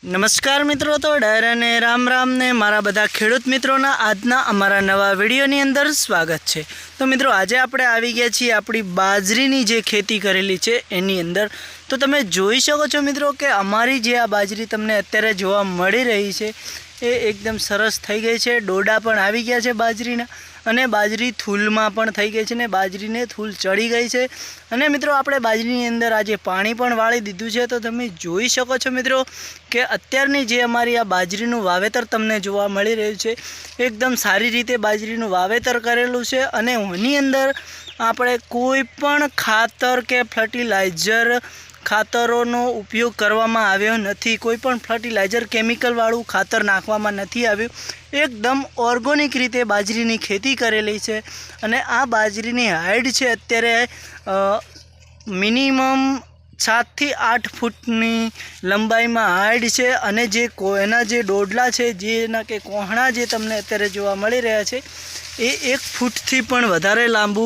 નમસ્કાર મિત્રો, તો ડાયરા ને રામ રામ ને મારા બધા ખેડૂત મિત્રોના આજના અમારા નવા વિડીયોની અંદર સ્વાગત છે। તો મિત્રો આજે આપણે આવી ગયા છીએ આપણી બાજરીની જે ખેતી કરેલી છે એની અંદર। તો તમે જોઈ શકો છો મિત્રો કે અમારી જે આ બાજરી તમને અત્યારે જોવા મળી રહી છે એ એકદમ સરસ થઈ ગઈ છે। ડોડા પણ આવી ગયા છે બાજરીના, અને બાજરી થૂલમાં પણ થઈ ગઈ છે ને બાજરીને થૂલ ચડી ગઈ છે। અને મિત્રો આપણે બાજરીની અંદર આજે પાણી પણ વાળી દીધું છે। તો તમે જોઈ શકો છો મિત્રો કે અત્યારની જે અમારી આ બાજરીનું વાવેતર તમને જોવા મળી રહ્યું છે એકદમ સારી રીતે બાજરીનું વાવેતર કરેલું છે। અને એની અંદર આપણે કોઈ પણ ખાતર કે ફર્ટિલાઇઝર ખાતરોનો ઉપયોગ કરવામાં આવ્યો નથી। કોઈ પણ ફર્ટિલાઇઝર કેમિકલવાળું ખાતર નાખવામાં નથી આવ્યું। એકદમ ઓર્ગેનિક રીતે બાજરીની ખેતી કરેલી છે। અને આ બાજરીની હાઈટ છે અત્યારે મિનિમમ 7 થી 8 ફૂટની લંબાઈમાં હાઈટ છે। અને જે એના જે ડોડલા છે, જેના કે કોહણા જે તમને અત્યારે જોવા મળી રહ્યા છે એ 1 ફૂટથી પણ વધારે લાંબુ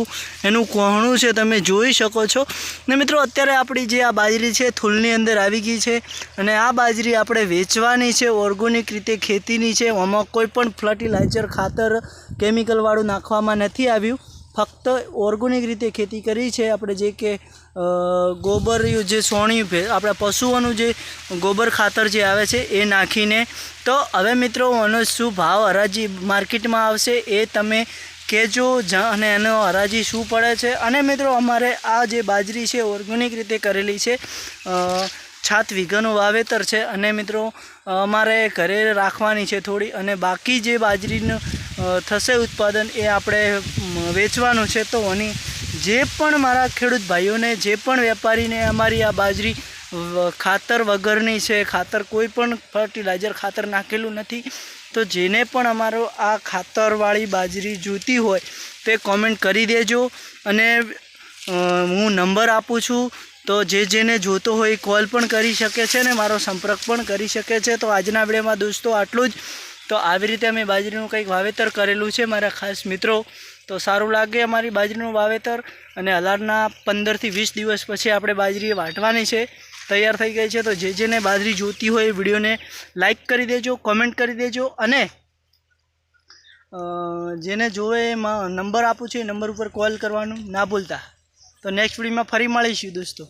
એનું કોહણું છે, તમે જોઈ શકો છો। ને મિત્રો અત્યારે આપણી જે આ બાજરી છે થૂલની અંદર આવી ગઈ છે, અને આ બાજરી આપણે વેચવાની છે, ઓર્ગેનિક રીતે ખેતીની છે। આમાં કોઈ પણ ફર્ટિલાઇઝર ખાતર કેમિકલવાળું નાખવામાં નથી આવ્યું, ફક્ત ઓર્ગેનિક રીતે ખેતી કરી છે આપણે। જે કે ગોબર જે સોણિયું આપણા પશુઓનું જે ગોબર ખાતર જે આવે છે એ નાખીને। તો હવે મિત્રો આનો શું ભાવ હરાજી માર્કેટમાં આવશે એ તમે કહેજો, અને એનો હરાજી શું પડે છે। અને મિત્રો અમારે આ જે બાજરી છે ઓર્ગેનિક રીતે કરેલી છે, 7 વીઘાનું વાવેતર છે। અને મિત્રો અમારે ઘરે રાખવાની છે થોડી, અને બાકી જે બાજરીનું થશે ઉત્પાદન એ આપણે વેચવાનું છે। તો આની જે પણ મારા ખેડૂત ભાઈઓને, જે પણ વેપારીને અમારી આ બાજરી ખાતર વગરની છે, ખાતર કોઈ પણ ફર્ટિલાઇઝર ખાતર નાખેલું નથી, તો જેને પણ અમારો આ ખાતરવાળી બાજરી જોઈતી હોય તે કોમેન્ટ કરી દેજો। અને હું નંબર આપું છું, તો જેને જોતો હોય કોલ પણ કરી શકે છે ને મારો સંપર્ક પણ કરી શકે છે। તો આજના વિડીયોમાં દોસ્તો આટલું જ। તો આવી રીતે અમે બાજરીનું કંઈક વાવેતર કરેલું છે મારા ખાસ મિત્રો। તો સારું લાગે અમારી બાજરીનું વાવેતર, અને હાલના 15 થી 20 દિવસ પછી આપણે બાજરી વાટવાની છે, તૈયાર થઈ ગઈ છે। તો જેને બાજરી જોઈતી હોય એ વિડીયોને લાઈક કરી દેજો, કોમેન્ટ કરી દેજો, અને જેને જોવે એમાં નંબર આપું છું એ નંબર ઉપર કોલ કરવાનું ના ભૂલતા। તો નેક્સ્ટ વિડીયોમાં ફરી મળીશું દોસ્તો।